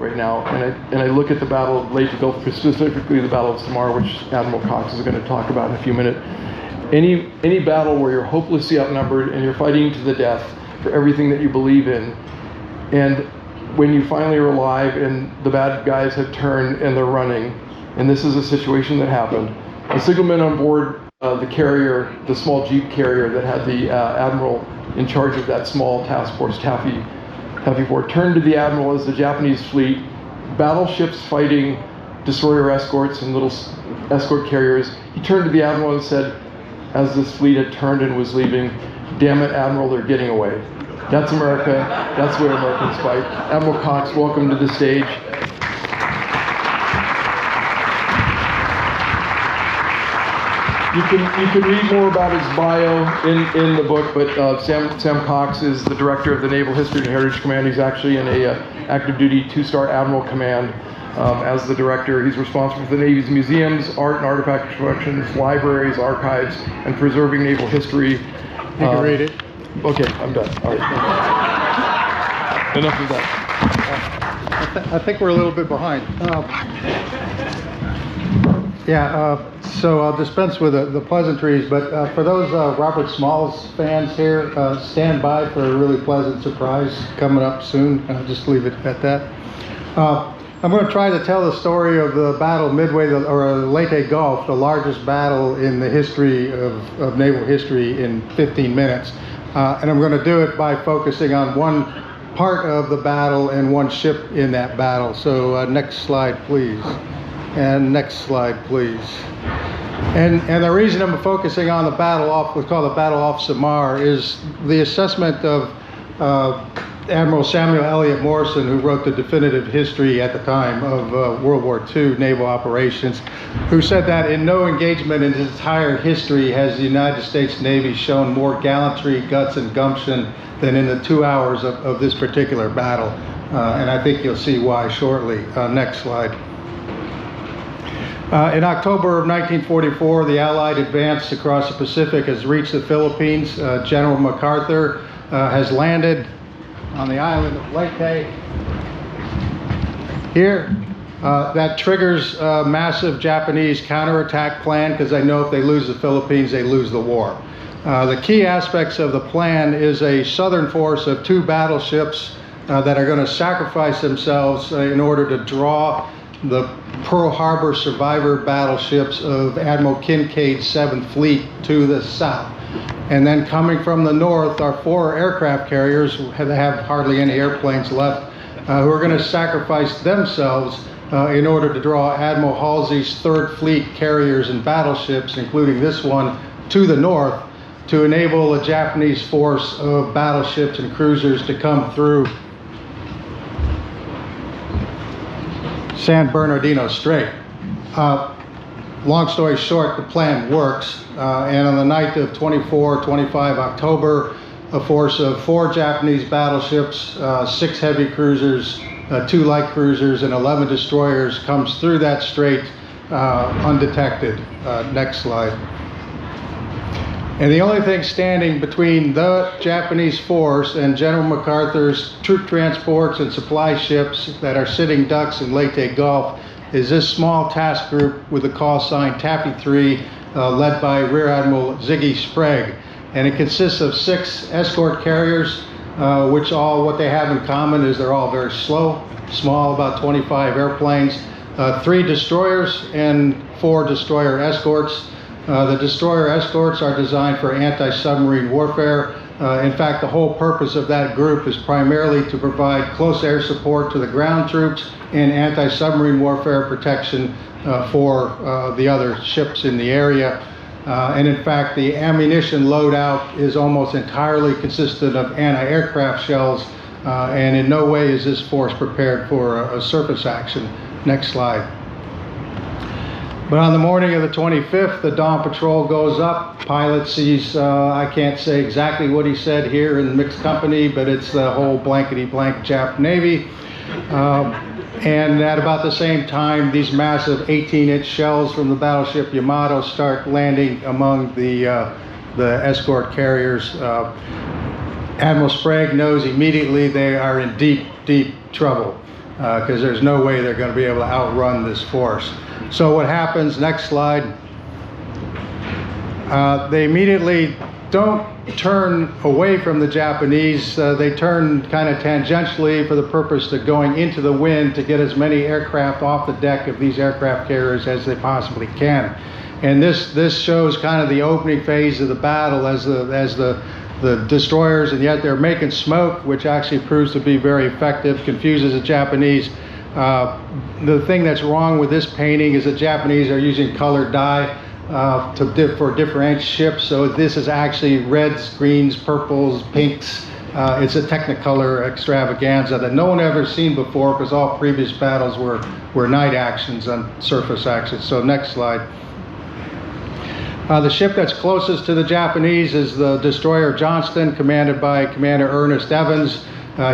right now, and I look at the Battle of Leyte Gulf, specifically the Battle of Samar, which Admiral Cox is going to talk about in a few minutes. Any battle where you're hopelessly outnumbered and you're fighting to the death for everything that you believe in, and when you finally are alive and the bad guys have turned and they're running, and this is a situation that happened, a signalman on board the carrier, the small Jeep carrier that had the Admiral in charge of that small task force, Taffy 4, turned to the Admiral as the Japanese fleet, battleships fighting destroyer escorts and little escort carriers. He turned to the Admiral and said, as this fleet had turned and was leaving, "Damn it, Admiral, they're getting away." That's America. That's where Americans fight. Admiral Cox, welcome to the stage. You can read more about his bio in the book, but Sam Cox is the director of the Naval History and Heritage Command. He's actually in a active duty 2-star Admiral Command as the director. He's responsible for the Navy's museums, art and artifact collections, libraries, archives, and preserving naval history. You can read it. Okay, I'm done. All right. Enough of that. I think we're a little bit behind. So I'll dispense with the pleasantries, but for those Robert Smalls fans here, stand by for a really pleasant surprise coming up soon. I'll just leave it at that. I'm going to try to tell the story of the battle midway, or Leyte Gulf, the largest battle in the history of naval history, in 15 minutes. And I'm going to do it by focusing on one part of the battle and one ship in that battle. So next slide, please. And next slide, please. And the reason I'm focusing on the battle off, what's called the Battle off Samar, is the assessment of Admiral Samuel Eliot Morrison, who wrote the definitive history at the time of World War II naval operations, who said that in no engagement in its entire history has the United States Navy shown more gallantry, guts, and gumption than in the 2 hours of this particular battle. And I think you'll see why shortly. Next slide. In October of 1944, the Allied advance across the Pacific has reached the Philippines. General MacArthur has landed on the island of Leyte. Here, that triggers a massive Japanese counterattack plan, because they know if they lose the Philippines, they lose the war. The key aspects of the plan is a southern force of 2 battleships that are going to sacrifice themselves in order to draw the Pearl Harbor survivor battleships of Admiral Kincaid's 7th Fleet to the south. And then coming from the north are 4 aircraft carriers that have hardly any airplanes left, who are going to sacrifice themselves in order to draw Admiral Halsey's 3rd Fleet carriers and battleships, including this one, to the north, to enable a Japanese force of battleships and cruisers to come through San Bernardino Strait. Long story short, the plan works, and on the night of 24-25 October, a force of 4 Japanese battleships, 6 heavy cruisers, 2 light cruisers, and 11 destroyers comes through that strait undetected. Next slide. And the only thing standing between the Japanese force and General MacArthur's troop transports and supply ships that are sitting ducks in Leyte Gulf is this small task group with the call sign Taffy 3, led by Rear Admiral Ziggy Sprague. And it consists of 6 escort carriers, which what they have in common is they're all very slow, small, about 25 airplanes, 3 destroyers and 4 destroyer escorts. The destroyer escorts are designed for anti-submarine warfare. In fact, the whole purpose of that group is primarily to provide close air support to the ground troops and anti-submarine warfare protection for the other ships in the area. And in fact, the ammunition loadout is almost entirely consistent of anti-aircraft shells, and in no way is this force prepared for a surface action. Next slide. But on the morning of the 25th, the dawn patrol goes up. Pilot sees, I can't say exactly what he said here in mixed company, but it's the whole blankety-blank Jap Navy. And at about the same time, these massive 18-inch shells from the battleship Yamato start landing among the escort carriers. Admiral Sprague knows immediately they are in deep, deep trouble. because there's no way they're going to be able to outrun this force. So what happens, next slide, they immediately don't turn away from the Japanese. They turn kind of tangentially for the purpose of going into the wind to get as many aircraft off the deck of these aircraft carriers as they possibly can. And this shows kind of the opening phase of the battle as the destroyers, and yet they're making smoke, which actually proves to be very effective, confuses the Japanese. The thing that's wrong with this painting is the Japanese are using colored dye for different ships. So this is actually reds, greens, purples, pinks. It's a Technicolor extravaganza that no one ever seen before, because all previous battles were night actions on surface actions. So next slide. The ship that's closest to the Japanese is the destroyer Johnston, commanded by Commander Ernest Evans.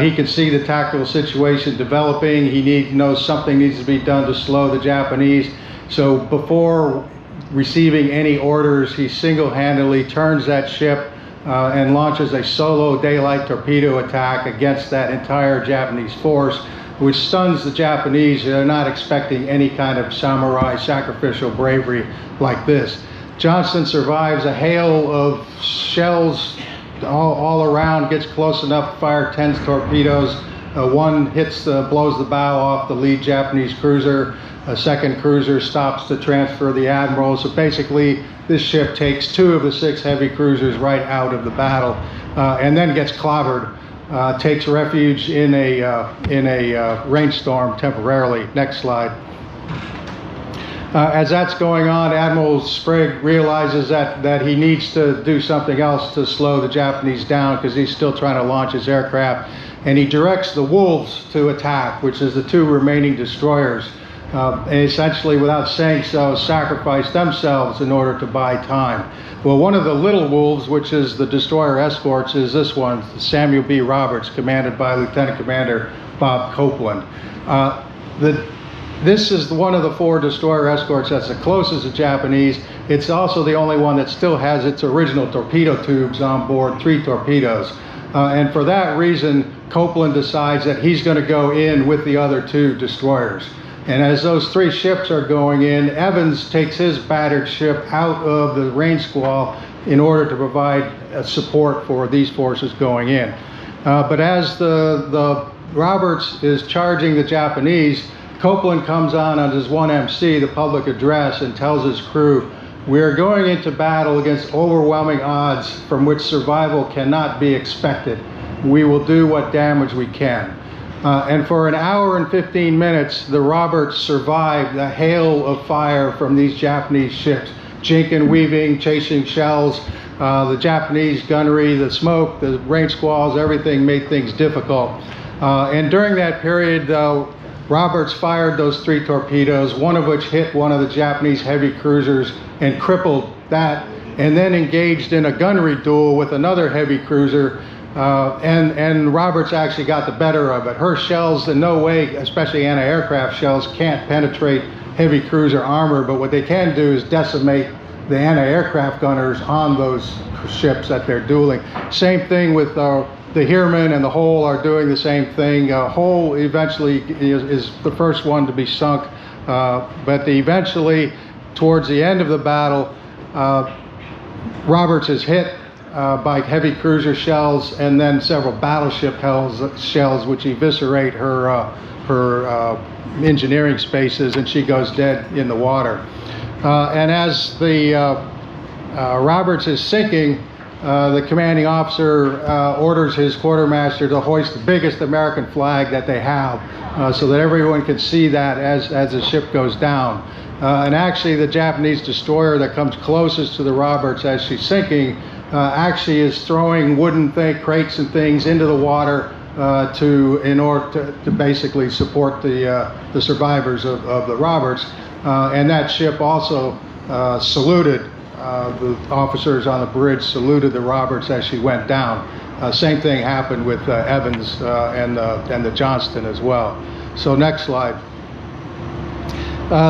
He can see the tactical situation developing. He knows something needs to be done to slow the Japanese. So before receiving any orders, he single-handedly turns that ship and launches a solo daylight torpedo attack against that entire Japanese force, which stuns the Japanese. They're not expecting any kind of samurai sacrificial bravery like this. Johnston survives a hail of shells all around, gets close enough to fire 10 torpedoes. One blows the bow off the lead Japanese cruiser. A second cruiser stops to transfer the admiral. So basically, this ship takes 2 of the 6 heavy cruisers right out of the battle, and then gets clobbered. Takes refuge in a rainstorm temporarily. Next slide. As that's going on, Admiral Sprague realizes that he needs to do something else to slow the Japanese down, because he's still trying to launch his aircraft. And he directs the Wolves to attack, which is the 2 remaining destroyers. And essentially, without saying so, sacrifice themselves in order to buy time. Well, one of the little Wolves, which is the destroyer escorts, is this one, Samuel B. Roberts, commanded by Lieutenant Commander Bob Copeland. This is one of the 4 destroyer escorts that's the closest to Japanese. It's also the only one that still has its original torpedo tubes on board, 3 torpedoes. And for that reason, Copeland decides that he's going to go in with the other 2 destroyers. And as those 3 ships are going in, Evans takes his battered ship out of the rain squall in order to provide support for these forces going in. But as the Roberts is charging the Japanese, Copeland comes on his 1MC, the public address, and tells his crew, "We are going into battle against overwhelming odds from which survival cannot be expected. We will do what damage we can." And for an hour and 15 minutes, the Roberts survived the hail of fire from these Japanese ships, jinking, weaving, chasing shells. The Japanese gunnery, the smoke, the rain squalls, everything made things difficult. And during that period, Roberts fired those 3 torpedoes, one of which hit one of the Japanese heavy cruisers and crippled that, and then engaged in a gunnery duel with another heavy cruiser, and Roberts actually got the better of it. Her shells in no way, especially anti-aircraft shells, can't penetrate heavy cruiser armor, but what they can do is decimate the anti-aircraft gunners on those ships that they're dueling. Same thing with the Heermann and the Hull are doing the same thing. Hull eventually is the first one to be sunk, but eventually, towards the end of the battle, Roberts is hit by heavy cruiser shells and then several battleship shells, which eviscerate her engineering spaces, and she goes dead in the water. And as the Roberts is sinking, the commanding officer orders his quartermaster to hoist the biggest American flag that they have, so that everyone can see that as the ship goes down. And actually, the Japanese destroyer that comes closest to the Roberts as she's sinking actually is throwing wooden crates and things into the water in order to basically support the survivors of the Roberts. And that ship also saluted. The officers on the bridge saluted the Roberts as she went down. Same thing happened with Evans and the Johnston as well. So next slide.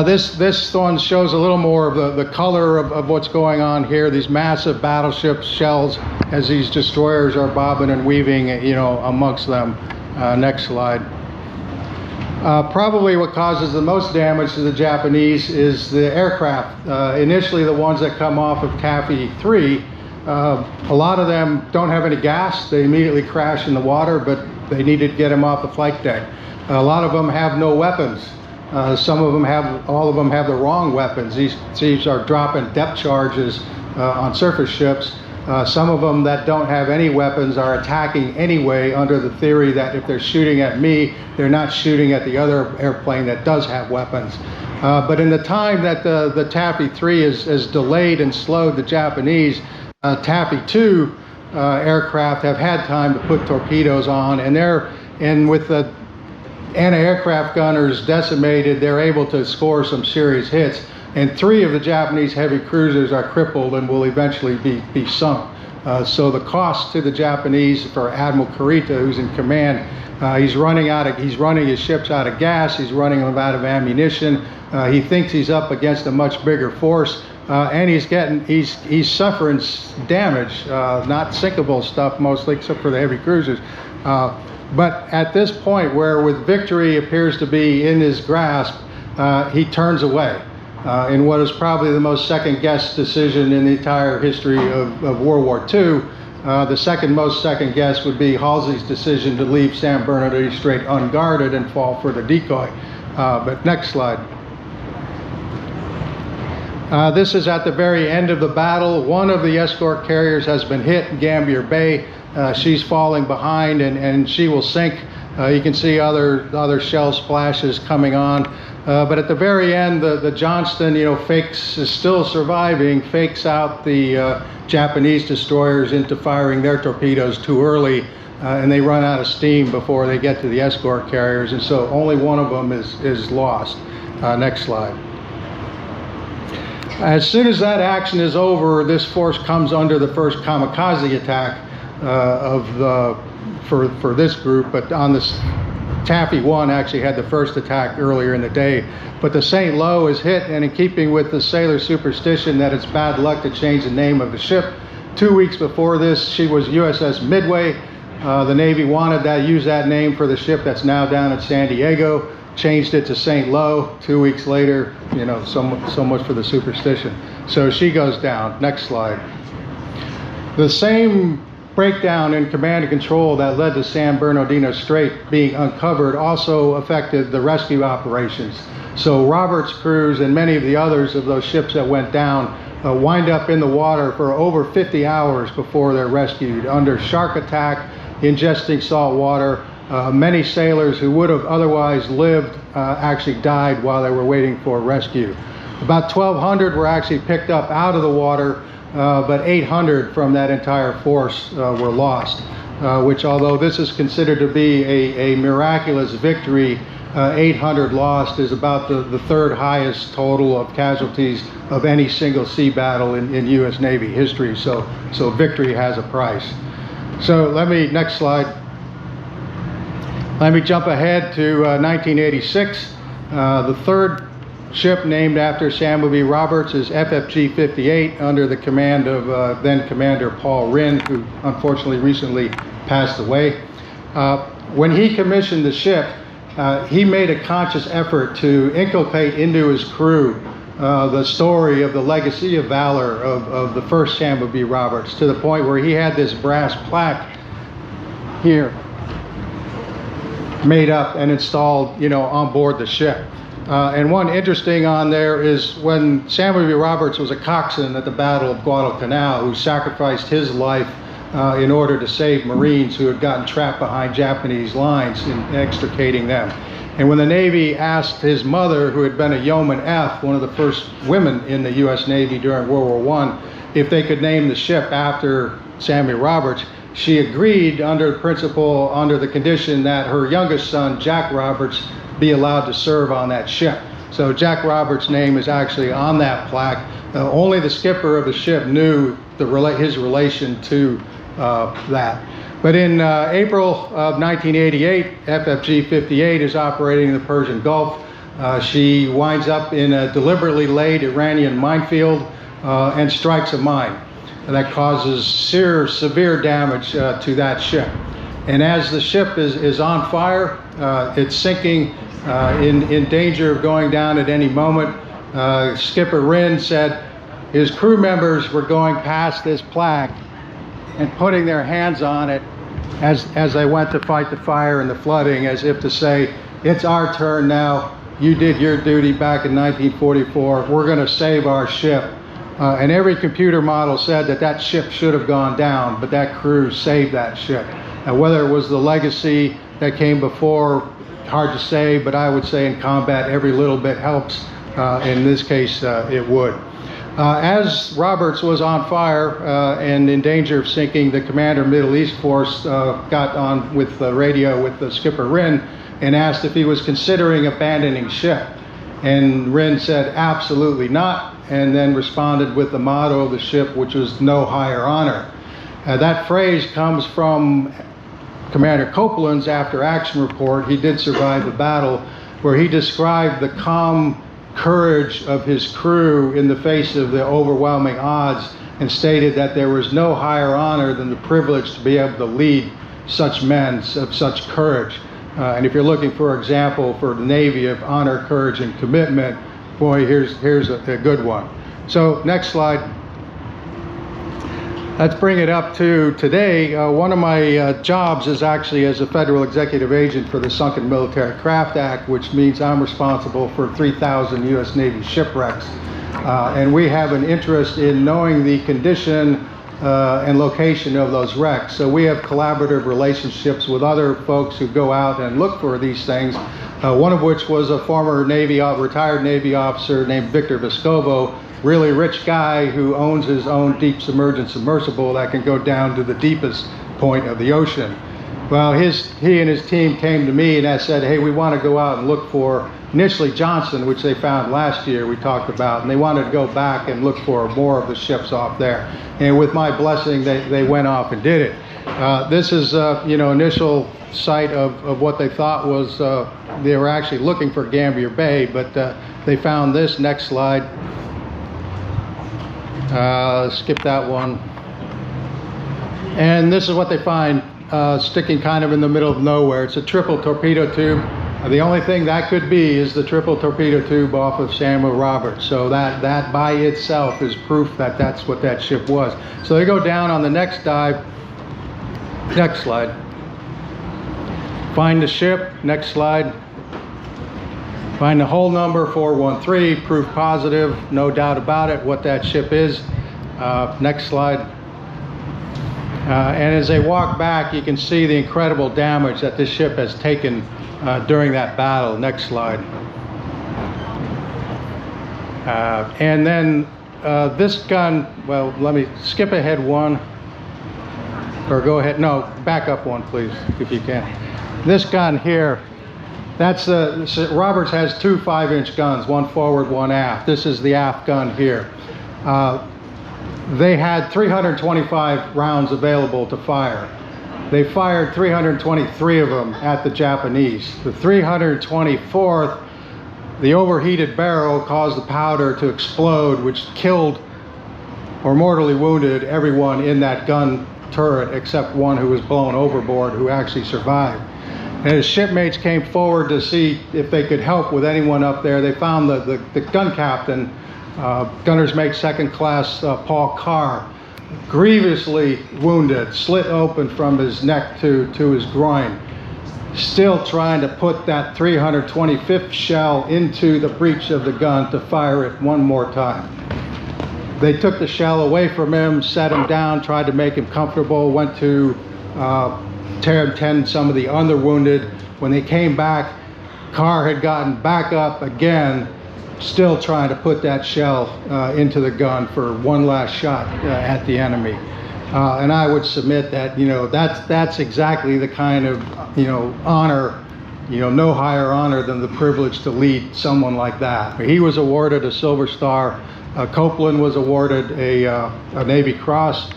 This one shows a little more of the color of what's going on here. These massive battleship shells as these destroyers are bobbing and weaving, amongst them. Next slide. Probably what causes the most damage to the Japanese is the aircraft. Initially, the ones that come off of Taffy 3, a lot of them don't have any gas. They immediately crash in the water, but they needed to get them off the flight deck. A lot of them have no weapons. Some of them have, all of them have the wrong weapons. These are dropping depth charges on surface ships. Some of them that don't have any weapons are attacking anyway under the theory that if they're shooting at me, they're not shooting at the other airplane that does have weapons. But in the time that the Taffy 3 has delayed and slowed the Japanese, Taffy 2 aircraft have had time to put torpedoes on, and with the anti-aircraft gunners decimated, they're able to score some serious hits. And 3 of the Japanese heavy cruisers are crippled and will eventually be sunk. So the cost to the Japanese for Admiral Kurita, who's in command, he's running his ships out of gas, he's running them out of ammunition. He thinks he's up against a much bigger force, and he's suffering damage, not sinkable stuff mostly, except for the heavy cruisers. But at this point, where with victory appears to be in his grasp, he turns away. In what is probably the most second-guessed decision in the entire history of World War II. The second most second-guessed would be Halsey's decision to leave San Bernardino Strait unguarded and fall for the decoy. But next slide. This is at the very end of the battle. One of the escort carriers has been hit in Gambier Bay. She's falling behind and she will sink. You can see other shell splashes coming on. But at the very end, the Johnston, is still surviving, fakes out the Japanese destroyers into firing their torpedoes too early, and they run out of steam before they get to the escort carriers, and so only one of them is lost. Next slide. As soon as that action is over, this force comes under the first kamikaze attack for this group, but on this Taffy 1 actually had the first attack earlier in the day. But the St. Lo is hit, and in keeping with the sailor superstition that it's bad luck to change the name of the ship, 2 weeks before this, she was USS Midway. The Navy wanted to use that name for the ship that's now down at San Diego, changed it to St. Lo. 2 weeks later, so much for the superstition. So she goes down. Next slide. The same breakdown in command and control that led to San Bernardino Strait being uncovered also affected the rescue operations. So Roberts' crews and many of the others of those ships that went down wind up in the water for over 50 hours before they're rescued under shark attack, ingesting salt water. Many sailors who would have otherwise lived actually died while they were waiting for rescue. About 1,200 were actually picked up out of the water, but 800 from that entire force were lost, which, although this is considered to be a miraculous victory, 800 lost is about the third highest total of casualties of any single sea battle in U.S. Navy history. So victory has a price. So next slide. Let me jump ahead to 1986. The third ship named after Samuel B. Roberts is FFG 58 under the command of then Commander Paul Rinn, who unfortunately recently passed away. When he commissioned the ship, he made a conscious effort to inculcate into his crew the story of the legacy of valor of the first Samuel B. Roberts, to the point where he had this brass plaque here made up and installed, on board the ship. And one interesting on there is when Samuel B. Roberts was a coxswain at the Battle of Guadalcanal, who sacrificed his life in order to save Marines who had gotten trapped behind Japanese lines in extricating them. And when the Navy asked his mother, who had been a Yeoman F, one of the first women in the U.S. Navy during World War I, if they could name the ship after Samuel Roberts, she agreed under the condition that her youngest son, Jack Roberts, be allowed to serve on that ship. So Jack Roberts' name is actually on that plaque. Only the skipper of the ship knew his relation to that. But in April of 1988, FFG 58 is operating in the Persian Gulf. She winds up in a deliberately laid Iranian minefield and strikes a mine. And that causes severe damage to that ship. And as the ship is on fire, it's sinking, in danger of going down at any moment. Skipper Wren said his crew members were going past this plaque and putting their hands on it as they went to fight the fire and the flooding, as if to say, it's our turn now. You did your duty back in 1944. We're going to save our ship. And every computer model said that that ship should have gone down, but that crew saved that ship. Whether it was the legacy that came before, hard to say, but I would say in combat, every little bit helps. In this case, it would. As Roberts was on fire and in danger of sinking, the commander of Middle East Force got on with the radio with the Skipper Wren and asked if he was considering abandoning ship. And Wren said, absolutely not, and then responded with the motto of the ship, which was no higher honor. That phrase comes from Commander Copeland's after action report. He did survive the battle, where he described the calm courage of his crew in the face of the overwhelming odds, and stated that there was no higher honor than the privilege to be able to lead such men of such courage. And if you're looking for an example for the Navy of honor, courage, and commitment, boy, here's a good one. So next slide. Let's bring it up to today. One of my jobs is actually as a federal executive agent for the Sunken Military Craft Act, which means I'm responsible for 3,000 U.S. Navy shipwrecks. And we have an interest in knowing the condition and location of those wrecks. So we have collaborative relationships with other folks who go out and look for these things. One of which was a former retired Navy officer named Victor Vescovo, really rich guy who owns his own deep submersible that can go down to the deepest point of the ocean. Well, he and his team came to me and I said, hey, we want to go out and look for initially Johnson, which they found last year, we talked about, and they wanted to go back and look for more of the ships off there. And with my blessing, they went off and did it. This is, initial site of what they thought was, they were actually looking for Gambier Bay, but they found this. Next slide. Skip that one. And this is what they find, sticking kind of in the middle of nowhere. It's a triple torpedo tube. The only thing that could be is the triple torpedo tube off of Samuel Roberts. So that by itself is proof that that's what that ship was. So they go down on the next dive. Next slide. Find the ship. Next slide. Find the hull number 413, proof positive, no doubt about it, what that ship is. Next slide. And as they walk back, you can see the incredible damage that this ship has taken during that battle. Next slide. And then this gun, well, let me skip ahead one, or go ahead, no, back up one, please, if you can. This gun here, that's Roberts has two 5-inch guns, one forward, one aft. This is the aft gun here. They had 325 rounds available to fire. They fired 323 of them at the Japanese. The 324th, the overheated barrel caused the powder to explode, which killed or mortally wounded everyone in that gun turret except one who was blown overboard, who actually survived. And his shipmates came forward to see if they could help with anyone up there. They found the gun captain, Gunner's Mate Second Class Paul Carr, grievously wounded, slit open from his neck to his groin, still trying to put that 325th shell into the breech of the gun to fire it one more time. They took the shell away from him, set him down, tried to make him comfortable, went to tend some of the underwounded. When they came back, Carr had gotten back up again, still trying to put that shell into the gun for one last shot at the enemy. And I would submit that, that's exactly the kind of, honor, no higher honor than the privilege to lead someone like that. He was awarded a Silver Star. Copeland was awarded a Navy Cross.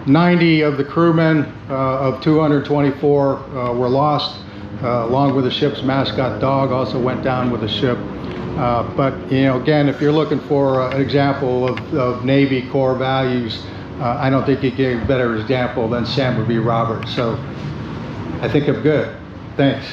90 of the crewmen of 224 were lost, along with the ship's mascot dog also went down with the ship. But again, if you're looking for an example of Navy core values, I don't think you get a better example than Samuel B. Roberts. So I think I'm good. Thanks.